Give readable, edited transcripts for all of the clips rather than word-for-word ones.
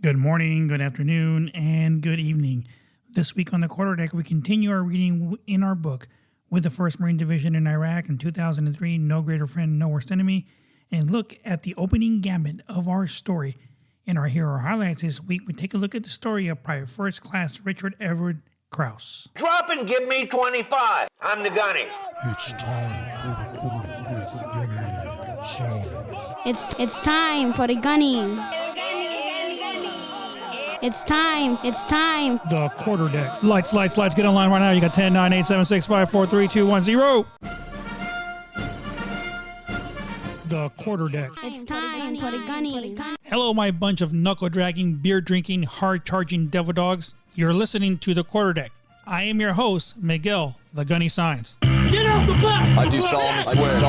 Good morning, good afternoon, and good evening. This week on the Quarterdeck, we continue our reading in our book with the 1st Marine Division in Iraq in 2003, No Greater Friend, No Worst Enemy, and look at the opening gambit of our story. In our hero highlights this week, we take a look at the story of Private First Class Richard Edward Krause. Drop and give me 25. I'm the gunny. It's time for the gunny. It's time. The Quarterdeck. Lights, get online right now. You got 10, 9, 8, 7, 6, 5, 4, 3, 2, 1, 0. The Quarterdeck. It's time for the gunny. Hello, my bunch of knuckle-dragging, beer-drinking, hard-charging devil dogs. You're listening to The Quarterdeck. I am your host, Miguel, the Gunny Signs. Get off the bus! I do solemnly swear. That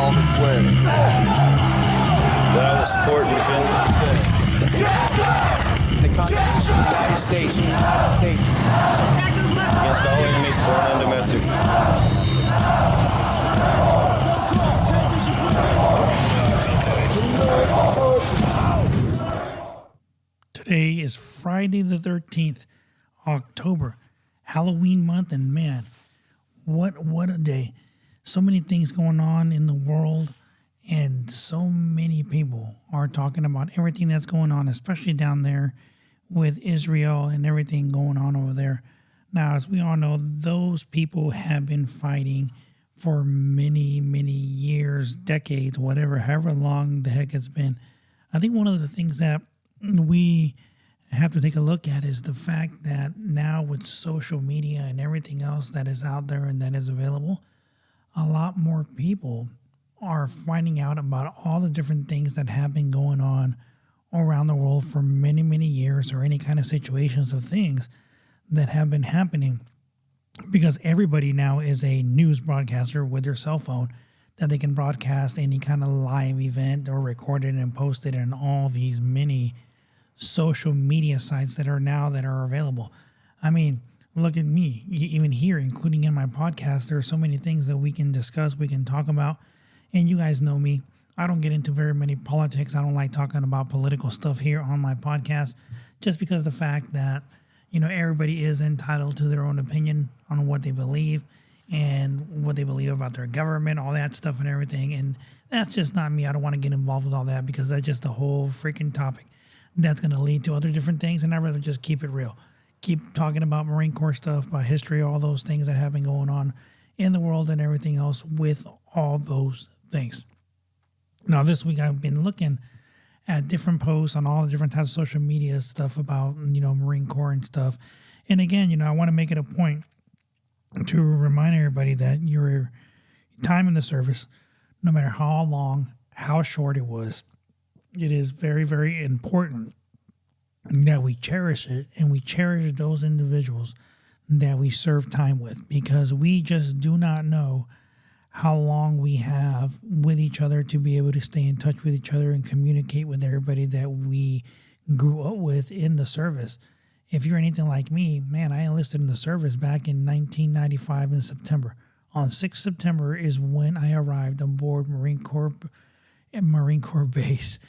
I will support and defend the Constitution of the United States. against all enemies, foreign and domestic. Today is Friday the 13th, October, Halloween month, and man, what a day. So many things going on in the world, and so many people are talking about everything that's going on, especially down there with Israel and everything going on over there. Now, as we all know, those people have been fighting for many, many years, decades, whatever, however long the heck it's been. I think one of the things that we have to take a look at is the fact that now with social media and everything else that is out there and that is available, a lot more people are finding out about all the different things that have been going on around the world for many, many years, or any kind of situations of things that have been happening, because everybody now is a news broadcaster with their cell phone that they can broadcast any kind of live event or record it and post it in all these many social media sites that are available. I mean, look at me, even here, including in my podcast, there are so many things that we can discuss, we can talk about. And you guys know me. I don't get into very many politics. I don't like talking about political stuff here on my podcast, just because the fact that, everybody is entitled to their own opinion on what they believe and what they believe about their government, all that stuff and everything. And that's just not me. I don't want to get involved with all that, because that's just a whole freaking topic that's going to lead to other different things. And I'd rather just keep it real. Keep talking about Marine Corps stuff, about history, all those things that have been going on in the world and everything else with all those things. Now, this week I've been looking at different posts on all the different types of social media stuff about, Marine Corps and stuff. And again, I want to make it a point to remind everybody that your time in the service, no matter how long, how short it was, it is very, very important that we cherish it, and we cherish those individuals that we serve time with, because we just do not know how long we have with each other to be able to stay in touch with each other and communicate with everybody that we grew up with in the service. If you're anything like me, man, I enlisted in the service back in 1995 in September. On 6th September is when I arrived on board Marine Corps Base,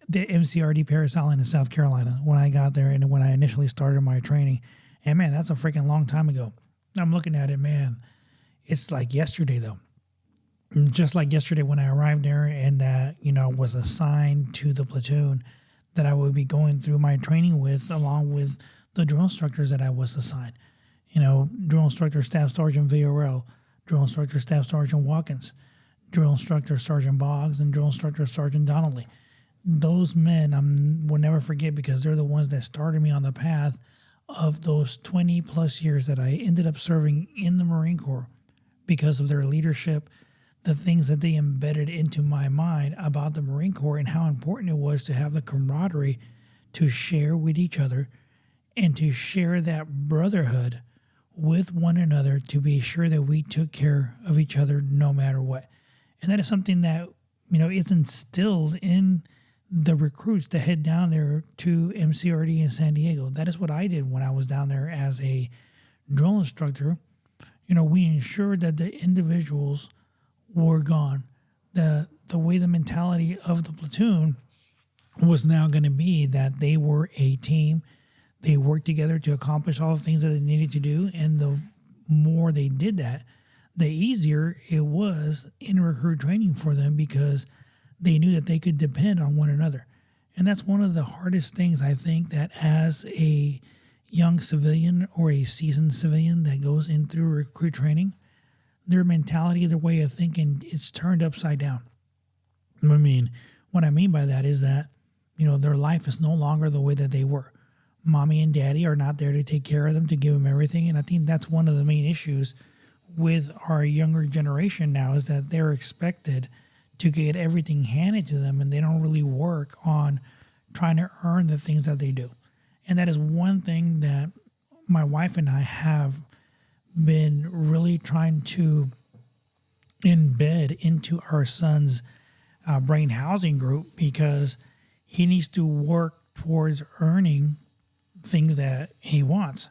the MCRD Parris Island in South Carolina, when I got there and when I initially started my training. And man, that's a freaking long time ago. I'm looking at it, man. It's like yesterday, though. Just like yesterday when I arrived there and that, was assigned to the platoon that I would be going through my training with, along with the drill instructors that I was assigned. Drill instructor Staff Sergeant Villarreal, drill instructor Staff Sergeant Watkins, drill instructor Sergeant Boggs, and drill instructor Sergeant Donnelly. Those men I will never forget, because they're the ones that started me on the path of those 20 plus years that I ended up serving in the Marine Corps, because of their leadership, the things that they embedded into my mind about the Marine Corps, and how important it was to have the camaraderie to share with each other and to share that brotherhood with one another, to be sure that we took care of each other no matter what. And that is something that, is instilled in the recruits that head down there to MCRD in San Diego. That is what I did when I was down there as a drill instructor. We ensured that the individuals were gone. The way the mentality of the platoon was now going to be that they were a team. They worked together to accomplish all the things that they needed to do. And the more they did that, the easier it was in recruit training for them because they knew that they could depend on one another. And that's one of the hardest things, I think, that as a young civilian or a seasoned civilian that goes in through recruit training, their mentality, their way of thinking, it's turned upside down. I mean, what I mean by that is that, their life is no longer the way that they were. Mommy and daddy are not there to take care of them, to give them everything. And I think that's one of the main issues with our younger generation now is that they're expected to get everything handed to them and they don't really work on trying to earn the things that they do. And that is one thing that my wife and I have been really trying to embed into our son's brain housing group, because he needs to work towards earning things that he wants.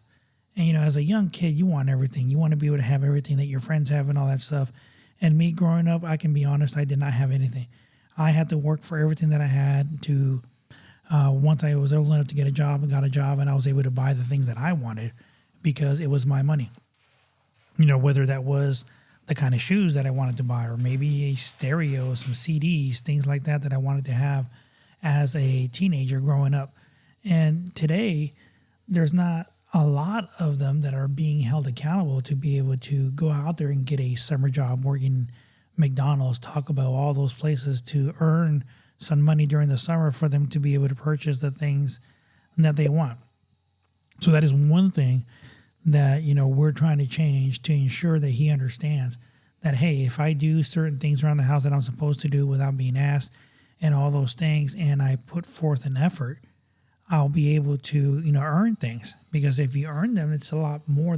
And, as a young kid, you want everything. You want to be able to have everything that your friends have and all that stuff. And me growing up, I can be honest, I did not have anything. I had to work for everything that I had to, once I was old enough to get a job and got a job, and I was able to buy the things that I wanted because it was my money. Whether that was the kind of shoes that I wanted to buy, or maybe a stereo, some CDs, things like that I wanted to have as a teenager growing up. And today, there's not a lot of them that are being held accountable to be able to go out there and get a summer job working McDonald's, talk about all those places to earn some money during the summer for them to be able to purchase the things that they want. So that is one thing that, we're trying to change to ensure that he understands that, hey, if I do certain things around the house that I'm supposed to do without being asked and all those things, and I put forth an effort, I'll be able to, earn things. Because if you earn them, it's a lot more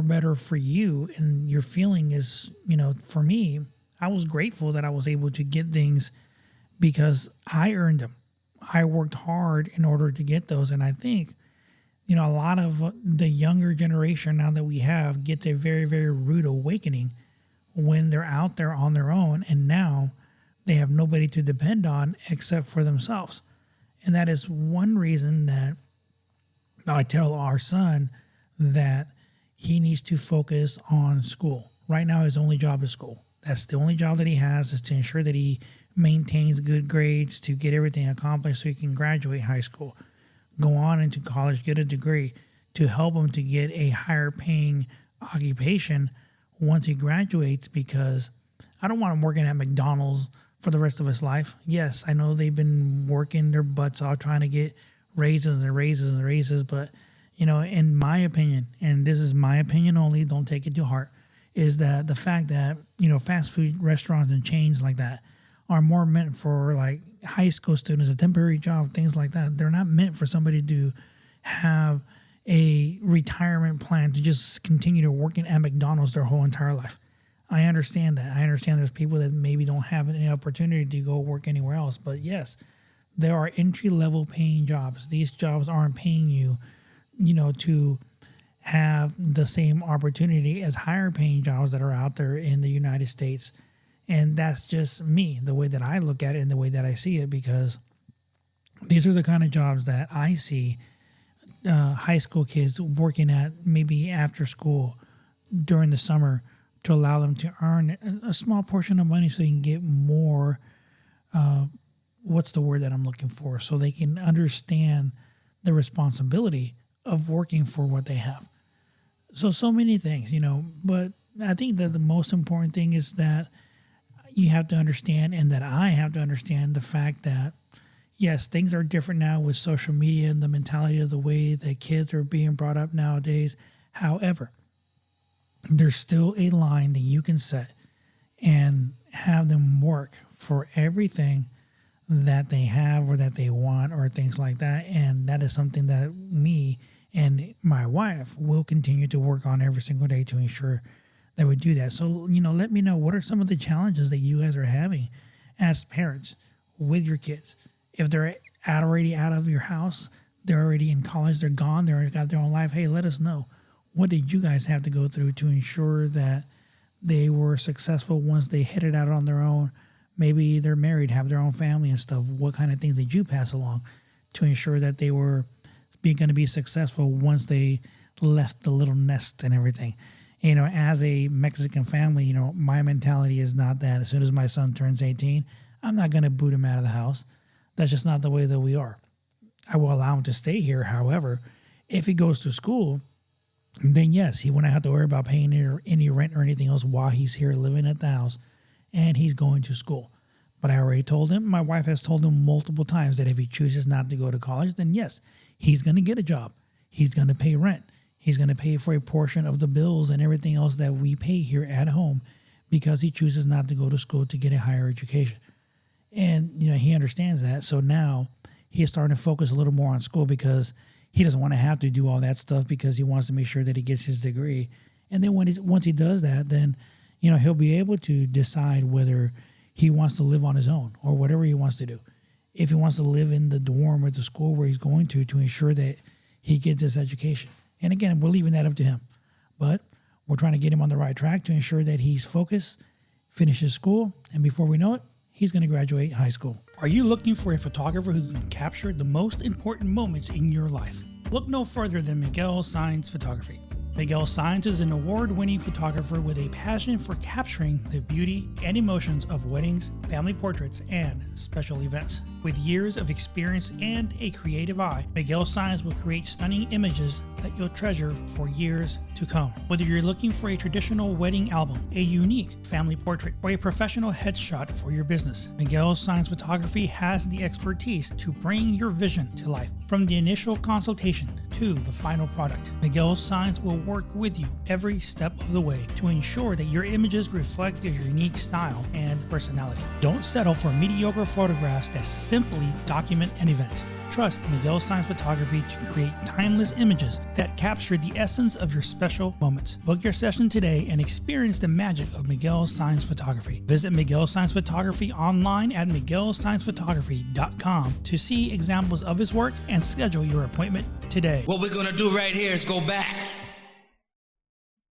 better for you. And your feeling is, for me, I was grateful that I was able to get things because I earned them. I worked hard in order to get those. And I think, a lot of the younger generation now that we have gets a very, very rude awakening when they're out there on their own. And now they have nobody to depend on except for themselves. And that is one reason that I tell our son that he needs to focus on school. Right now, his only job is school. That's the only job that he has, is to ensure that he maintains good grades to get everything accomplished so he can graduate high school, go on into college, get a degree to help him to get a higher paying occupation once he graduates, because I don't want him working at McDonald's for the rest of his life. Yes, I know they've been working their butts off trying to get raises and raises and raises, but, in my opinion, and this is my opinion only, don't take it to heart, is that the fact that, fast food restaurants and chains like that are more meant for like high school students, a temporary job, things like that. They're not meant for somebody to have a retirement plan to just continue to working at McDonald's their whole entire life. I understand that. I understand there's people that maybe don't have any opportunity to go work anywhere else. But yes, there are entry-level paying jobs. These jobs aren't paying you, to have the same opportunity as higher paying jobs that are out there in the United States. And that's just me, the way that I look at it and the way that I see it, because these are the kind of jobs that I see high school kids working at maybe after school during the summer to allow them to earn a small portion of money so they can get more, what's the word that I'm looking for, so they can understand the responsibility of working for what they have. So many things, but I think that the most important thing is that you have to understand, and that I have to understand, the fact that, yes, things are different now with social media and the mentality of the way that kids are being brought up nowadays. However, there's still a line that you can set and have them work for everything that they have or that they want or things like that. And that is something that me and my wife will continue to work on every single day to ensure that we do that. So, let me know, what are some of the challenges that you guys are having as parents with your kids? If they're already out of your house, they're already in college, they're gone, they already got their own life, hey, let us know. What did you guys have to go through to ensure that they were successful once they headed out on their own, maybe they're married, have their own family and stuff. What kind of things did you pass along to ensure that they were going to be successful once they left the little nest and everything? You know, as a Mexican family, you know, my mentality is not that as soon as my son turns 18, I'm not going to boot him out of the house. That's just not the way that we are. I will allow him to stay here. However, if he goes to school, then yes, he won't have to worry about paying any rent or anything else while he's here living at the house and he's going to school. But I already told him, my wife has told him multiple times that if he chooses not to go to college, then yes, he's going to get a job. He's going to pay rent. He's going to pay for a portion of the bills and everything else that we pay here at home because he chooses not to go to school to get a higher education. And, you know, he understands that. So now he is starting to focus a little more on school because he doesn't want to have to do all that stuff because he wants to make sure that he gets his degree. And then once he does that, then, you know, he'll be able to decide whether he wants to live on his own or whatever he wants to do. If he wants to live in the dorm or the school where he's going to ensure that he gets his education. And again, we're leaving that up to him. But we're trying to get him on the right track to ensure that he's focused, finishes school, and before we know it, he's going to graduate high school. Are you looking for a photographer who can capture the most important moments in your life? Look no further than Miguel Saenz Photography. Miguel Saenz is an award-winning photographer with a passion for capturing the beauty and emotions of weddings, family portraits, and special events. With years of experience and a creative eye, Miguel Saenz will create stunning images that you'll treasure for years to come. Whether you're looking for a traditional wedding album, a unique family portrait, or a professional headshot for your business, Miguel Saenz Photography has the expertise to bring your vision to life. From the initial consultation to the final product, Miguel Saenz will work with you every step of the way to ensure that your images reflect your unique style and personality. Don't settle for mediocre photographs that simply document an event. Trust Miguel Saenz Photography to create timeless images that capture the essence of your special moments. Book your session today and experience the magic of Miguel Saenz Photography. Visit Miguel Saenz Photography online at miguelsaenzphotography.com to see examples of his work and schedule your appointment today. What we're gonna do right here is go back.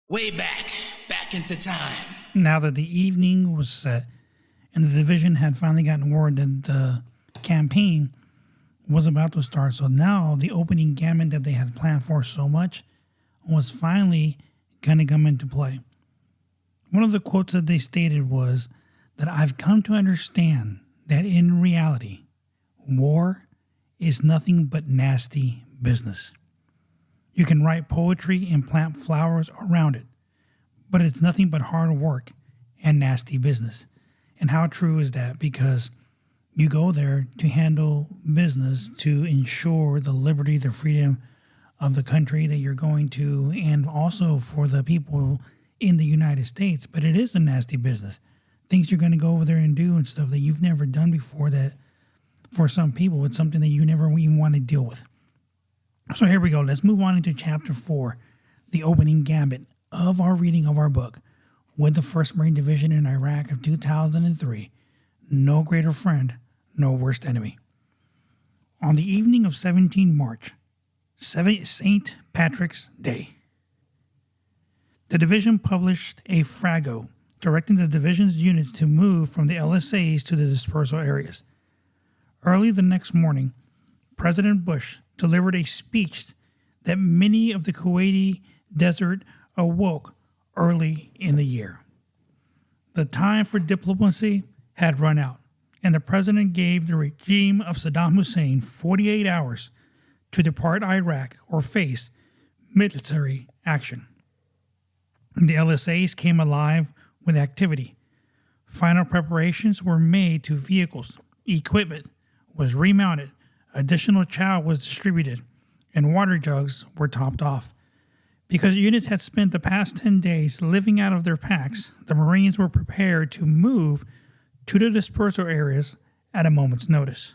Way back into time. Now that the evening was set and the division had finally gotten word that the campaign was about to start, so now the opening gambit that they had planned for so much was finally going to come into play. One of the quotes that they stated was that I've come to understand that in reality, war is nothing but nasty business. You can write poetry and plant flowers around it, but it's nothing but hard work and nasty business. And how true is that? Because you go there to handle business, to ensure the liberty, the freedom of the country that you're going to, and also for the people in the United States. But it is a nasty business. Things you're going to go over there and do and stuff that you've never done before, that for some people, it's something that you never even want to deal with. So here we go. Let's move on into chapter 4, the opening gambit of our reading of our book, with the 1st Marine Division in Iraq of 2003, No Greater Friend, No Worst Enemy. On the evening of 17 March, St. Patrick's Day, the division published a frago directing the division's units to move from the LSAs to the dispersal areas. Early the next morning, President Bush delivered a speech that many of the Kuwaiti desert awoke early in the year. The time for diplomacy had run out, and the president gave the regime of Saddam Hussein 48 hours to depart Iraq or face military action. The LSAs came alive with activity. Final preparations were made to vehicles, equipment was remounted, additional chow was distributed, and water jugs were topped off. Because units had spent the past 10 days living out of their packs, the Marines were prepared to move to the dispersal areas at a moment's notice.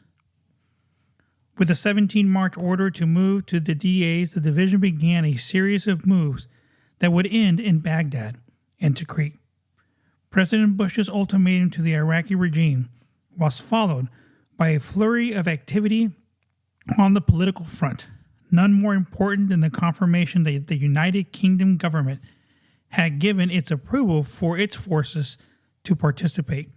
With the 17 March order to move to the DAs, the division began a series of moves that would end in Baghdad and Tikrit. President Bush's ultimatum to the Iraqi regime was followed by a flurry of activity on the political front, none more important than the confirmation that the United Kingdom government had given its approval for its forces to participate.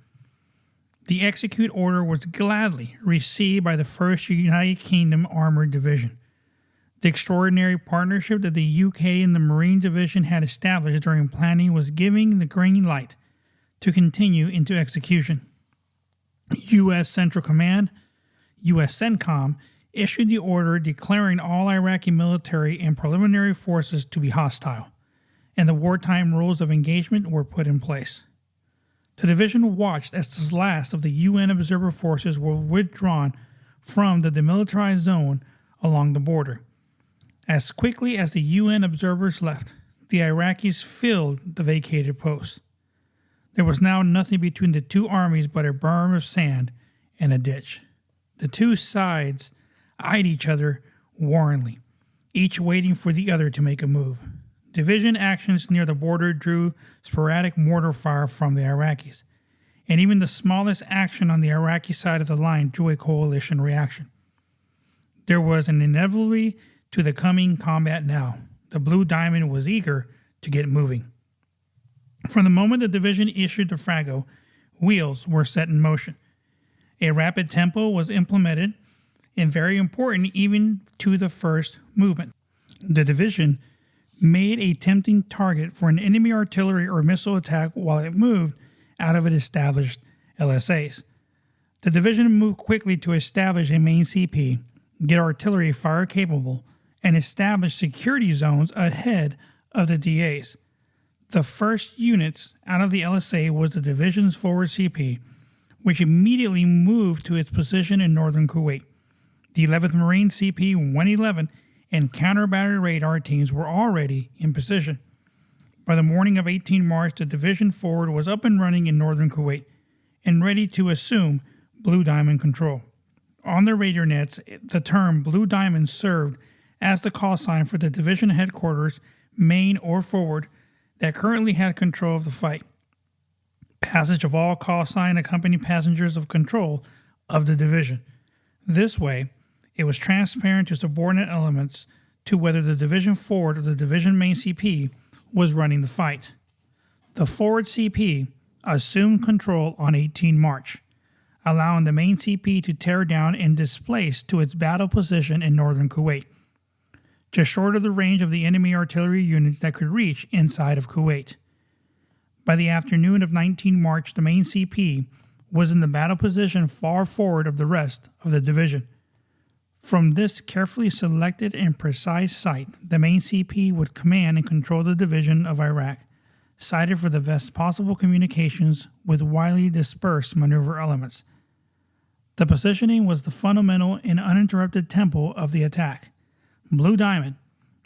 The execute order was gladly received by the 1st United Kingdom Armoured Division. The extraordinary partnership that the UK and the Marine Division had established during planning was giving the green light to continue into execution. U.S. Central Command, U.S. CENTCOM, issued the order declaring all Iraqi military and preliminary forces to be hostile, and the wartime rules of engagement were put in place. The division watched as the last of the UN observer forces were withdrawn from the demilitarized zone along the border. As quickly as the UN observers left, the Iraqis filled the vacated posts. There was now nothing between the two armies but a berm of sand and a ditch. The two sides eyed each other warningly, each waiting for the other to make a move. Division actions near the border drew sporadic mortar fire from the Iraqis, and even the smallest action on the Iraqi side of the line drew a coalition reaction. There was an inevitability to the coming combat now. The Blue Diamond was eager to get moving. From the moment the division issued the Frago, wheels were set in motion. A rapid tempo was implemented, and very important even to the first movement. The division made a tempting target for an enemy artillery or missile attack while it moved out of its established LSAs. The division moved quickly to establish a main CP, get artillery fire capable, and establish security zones ahead of the DAs. The first units out of the LSA was the division's forward CP, which immediately moved to its position in northern Kuwait. The 11th Marine CP-111 and counter-battery radar teams were already in position. By the morning of 18 March, the division forward was up and running in northern Kuwait and ready to assume Blue Diamond control. On the radar nets, the term Blue Diamond served as the call sign for the division headquarters, main or forward, that currently had control of the fight. Passage of all call sign accompanied passengers of control of the division. This way, it was transparent to subordinate elements to whether the division forward or the division main CP was running the fight. The forward CP assumed control on 18 March, allowing the main CP to tear down and displace to its battle position in northern Kuwait, just short of the range of the enemy artillery units that could reach inside of Kuwait. By the afternoon of 19 March, the main CP was in the battle position far forward of the rest of the division. From this carefully selected and precise site, the main CP would command and control the division of Iraq, sighted for the best possible communications with widely dispersed maneuver elements. The positioning was the fundamental and uninterrupted tempo of the attack. Blue Diamond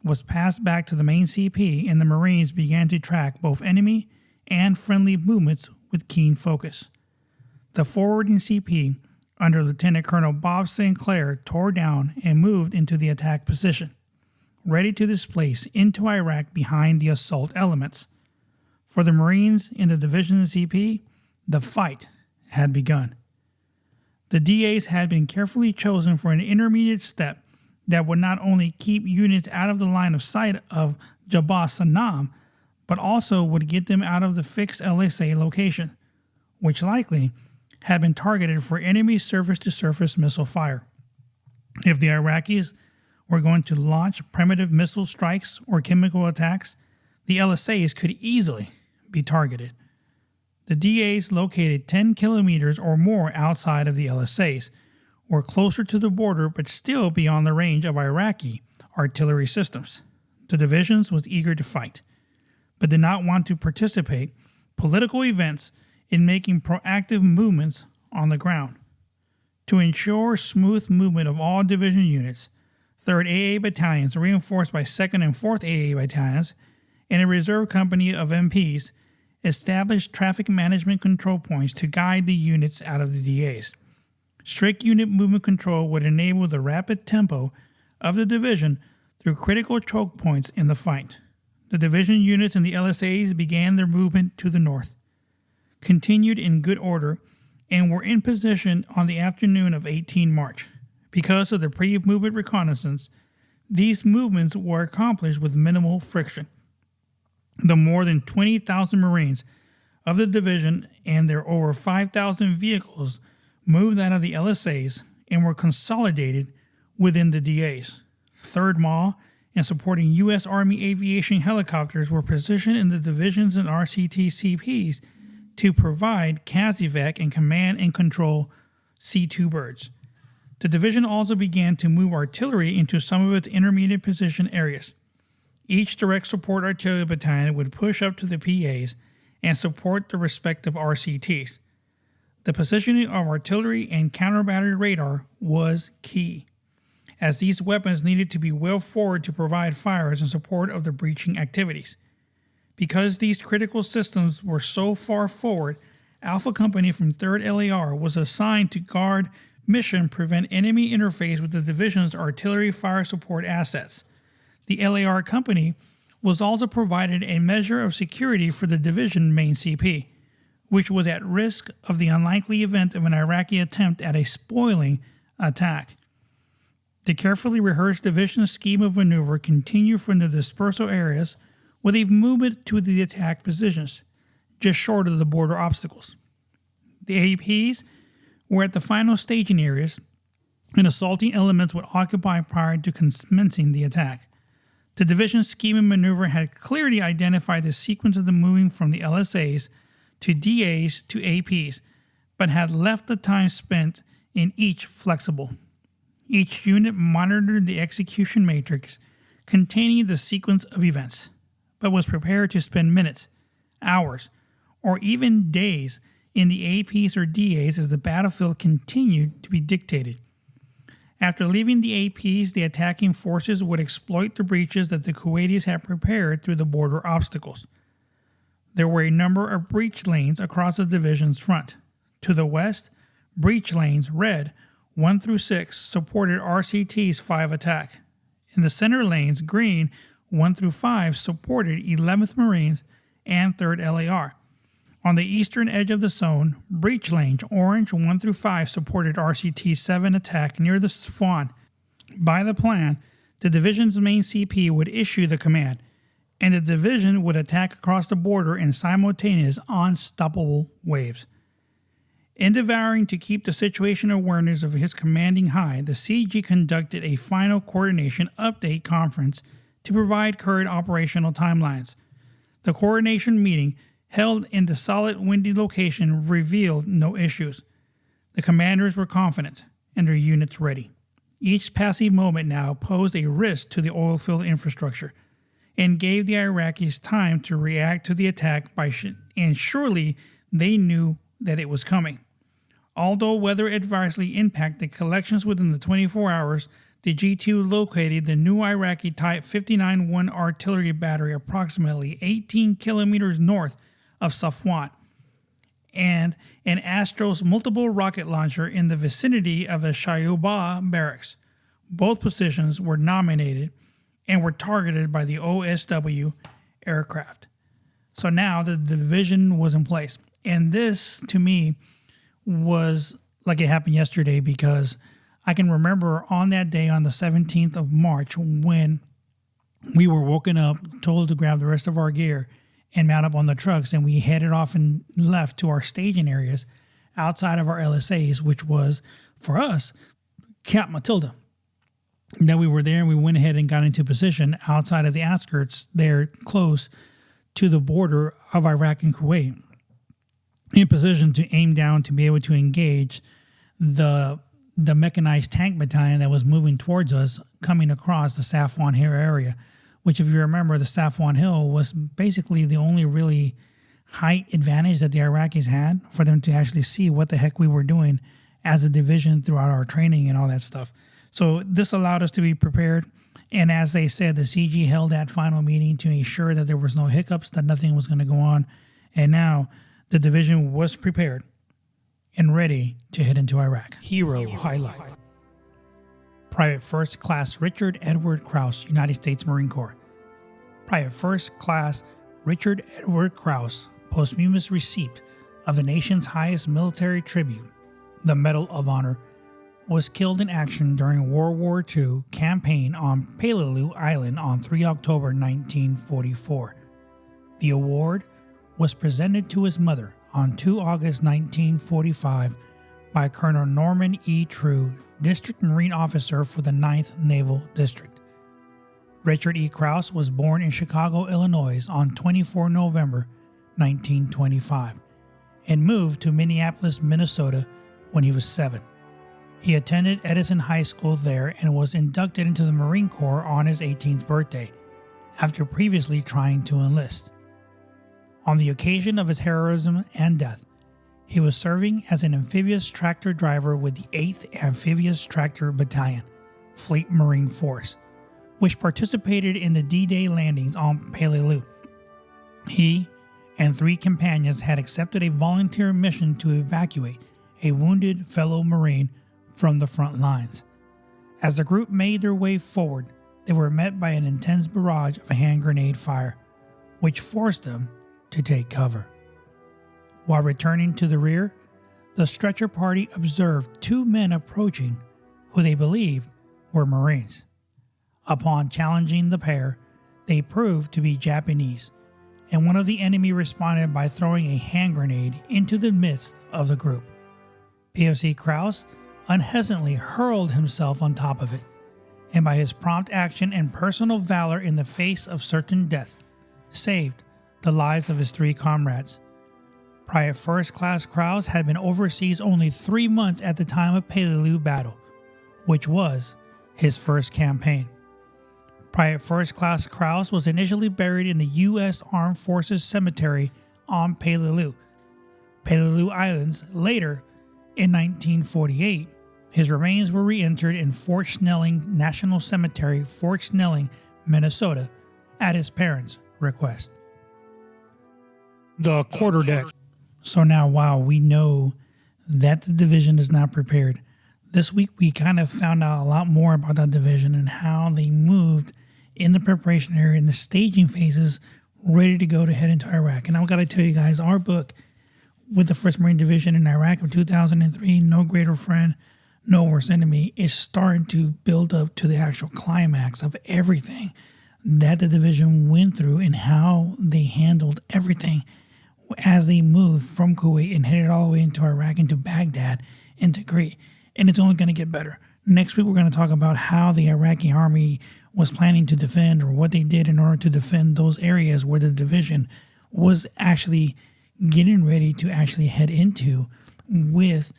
was passed back to the main CP, and the Marines began to track both enemy and friendly movements with keen focus. The forwarding CP, under Lieutenant Colonel Bob St. Clair, tore down and moved into the attack position, ready to displace into Iraq behind the assault elements. For the Marines in the division CP, the fight had begun. The DAs had been carefully chosen for an intermediate step that would not only keep units out of the line of sight of Jabal Sanam, but also would get them out of the fixed LSA location, which likely had been targeted for enemy surface-to-surface missile fire. If the Iraqis were going to launch primitive missile strikes or chemical attacks, the LSAs could easily be targeted. The DAs located 10 kilometers or more outside of the LSAs, were closer to the border but still beyond the range of Iraqi artillery systems. The divisions was eager to fight, but did not want to participate political events in making proactive movements on the ground. To ensure smooth movement of all division units, 3rd AA battalions reinforced by 2nd and 4th AA battalions and a reserve company of MPs established traffic management control points to guide the units out of the DAs. Strict unit movement control would enable the rapid tempo of the division through critical choke points in the fight. The division units in the LSAs began their movement to the north, continued in good order, and were in position on the afternoon of 18 March. Because of the pre-movement reconnaissance, these movements were accomplished with minimal friction. The more than 20,000 Marines of the division and their over 5,000 vehicles moved out of the LSAs and were consolidated within the DAs. 3rd MAW and supporting U.S. Army aviation helicopters were positioned in the divisions and RCT-CPs to provide CASEVAC and command and control C-2 birds. The division also began to move artillery into some of its intermediate position areas. Each direct support artillery battalion would push up to the PAs and support the respective RCTs. The positioning of artillery and counter-battery radar was key, as these weapons needed to be well forward to provide fires in support of the breaching activities. Because these critical systems were so far forward, Alpha Company from 3rd LAR was assigned to guard mission prevent enemy interface with the division's artillery fire support assets. The LAR Company was also provided a measure of security for the division main CP, which was at risk of the unlikely event of an Iraqi attempt at a spoiling attack. The carefully rehearsed division scheme of maneuver continued from the dispersal areas with a movement to the attack positions, just short of the border obstacles. The APs were at the final staging areas, and assaulting elements would occupy prior to commencing the attack. The division's scheme and maneuver had clearly identified the sequence of the moving from the LSAs to DAs to APs, but had left the time spent in each flexible. Each unit monitored the execution matrix containing the sequence of events, but was prepared to spend minutes, hours, or even days in the APs or DAs as the battlefield continued to be dictated. After leaving the APs, the attacking forces would exploit the breaches that the Kuwaitis had prepared through the border obstacles. There were a number of breach lanes across the division's front. To the west, breach lanes, red, 1 through 6, supported RCT's 5 attack. In the center lanes, green, 1 through 5, supported 11th Marines and 3rd LAR. On the eastern edge of the zone, breach lanes, orange, 1 through 5, supported RCT's 7 attack near the Swan. By the plan, the division's main CP would issue the command, and the division would attack across the border in simultaneous, unstoppable waves. Endeavoring to keep the situation awareness of his commanding high, the CG conducted a final coordination update conference to provide current operational timelines. The coordination meeting, held in the solid windy location, revealed no issues. The commanders were confident and their units ready. Each passive moment now posed a risk to the oilfield infrastructure and gave the Iraqis time to react to the attack and surely they knew that it was coming. Although weather adversely impacted collections within the 24 hours, the G2 located the new Iraqi Type 59-1 artillery battery approximately 18 kilometers north of Safwan, and an Astros multiple rocket launcher in the vicinity of the Shayuba barracks. Both positions were nominated and were targeted by the OSW aircraft. So now the division was in place. And this, to me, was like it happened yesterday, because I can remember on that day, on the 17th of March, when we were woken up, told to grab the rest of our gear and mount up on the trucks, and we headed off and left to our staging areas outside of our LSAs, which was, for us, Camp Matilda. Then we were there, and we went ahead and got into position outside of the outskirts there, close to the border of Iraq and Kuwait, in position to aim down to be able to engage the mechanized tank battalion that was moving towards us, coming across the Safwan Hill area, which, if you remember, the Safwan Hill was basically the only really height advantage that the Iraqis had for them to actually see what the heck we were doing as a division throughout our training and all that stuff. So this allowed us to be prepared. And as they said, the CG held that final meeting to ensure that there was no hiccups, that nothing was going to go on. And now the division was prepared and ready to head into Iraq. Hero highlight. Private First Class Richard Edward Krause, United States Marine Corps. Private First Class Richard Edward Krause, posthumous receipt of the nation's highest military tribute, the Medal of Honor, was killed in action during World War II campaign on Peleliu Island on 3 October 1944. The award was presented to his mother on 2 August 1945 by Colonel Norman E. True, District Marine Officer for the 9th Naval District. Richard E. Krause was born in Chicago, Illinois on 24 November 1925 and moved to Minneapolis, Minnesota when he was 7. He attended Edison High School there and was inducted into the Marine Corps on his 18th birthday, after previously trying to enlist. On the occasion of his heroism and death, he was serving as an amphibious tractor driver with the 8th Amphibious Tractor Battalion, Fleet Marine Force, which participated in the D-Day landings on Peleliu. He and 3 companions had accepted a volunteer mission to evacuate a wounded fellow Marine from the front lines. As the group made their way forward, they were met by an intense barrage of hand grenade fire, which forced them to take cover. While returning to the rear, the stretcher party observed 2 men approaching who they believed were Marines. Upon challenging the pair, they proved to be Japanese, and one of the enemy responded by throwing a hand grenade into the midst of the group. POC Krause unhesitantly hurled himself on top of it, and by his prompt action and personal valor in the face of certain death, saved the lives of his 3 comrades. Private First Class Krause had been overseas only 3 months at the time of Peleliu battle, which was his first campaign. Private First Class Krause was initially buried in the U.S. Armed Forces Cemetery on Peleliu Islands. Later, in 1948, his remains were reinterred in Fort Snelling National Cemetery, Fort Snelling, Minnesota, at his parents' request. The quarterdeck. So now, while we know that the division is not prepared, this week we kind of found out a lot more about that division and how they moved in the preparation area in the staging phases, ready to go to head into Iraq. And I've got to tell you guys, our book with the 1st Marine Division in Iraq of 2003, No Greater Friend, No Worse Enemy, is starting to build up to the actual climax of everything that the division went through and how they handled everything as they moved from Kuwait and headed all the way into Iraq, into Baghdad, into Crete. And it's only going to get better. Next week, we're going to talk about how the Iraqi army was planning to defend, or what they did in order to defend those areas where the division was actually getting ready to actually head into with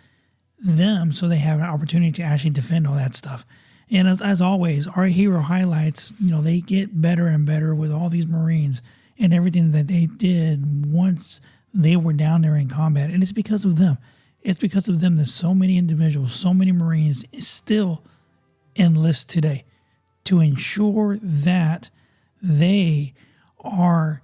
them, so they have an opportunity to actually defend all that stuff. And as always, our hero highlights, they get better and better with all these Marines and everything that they did once they were down there in combat. And it's because of them. It's because of them that so many individuals, so many Marines still enlist today to ensure that they are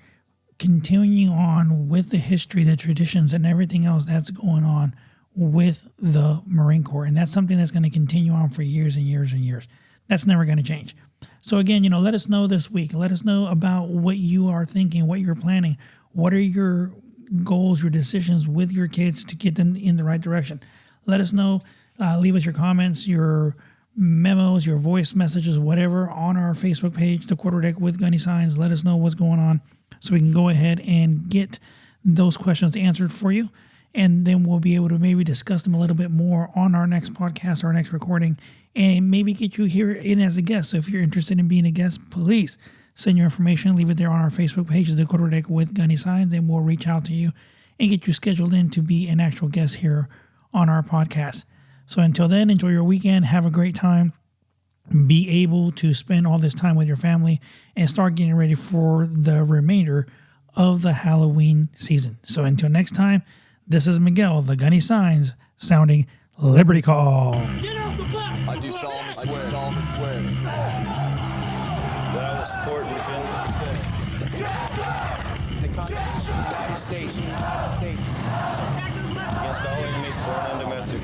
continuing on with the history, the traditions, and everything else that's going on with the Marine Corps. And that's something that's going to continue on for years and years and years. That's never going to change. So again, let us know this week. Let us know about what you are thinking, what you're planning. What are your goals, your decisions with your kids to get them in the right direction? Let us know. Leave us your comments, your memos, your voice messages, whatever, on our Facebook page, The Quarterdeck with Gunny Signs. Let us know what's going on so we can go ahead and get those questions answered for you. And then we'll be able to maybe discuss them a little bit more on our next podcast, our next recording, and maybe get you here in as a guest. So if you're interested in being a guest, please send your information, leave it there on our Facebook page, The Quarterdeck with Gunny Signs, and we'll reach out to you and get you scheduled in to be an actual guest here on our podcast. So until then, enjoy your weekend. Have a great time. Be able to spend all this time with your family and start getting ready for the remainder of the Halloween season. So until next time, this is Miguel, the Gunny Signs, sounding Liberty Call. Get out the bus! I do solemnly swear that I will support and defend The Constitution of the United States. against all enemies, foreign and domestic.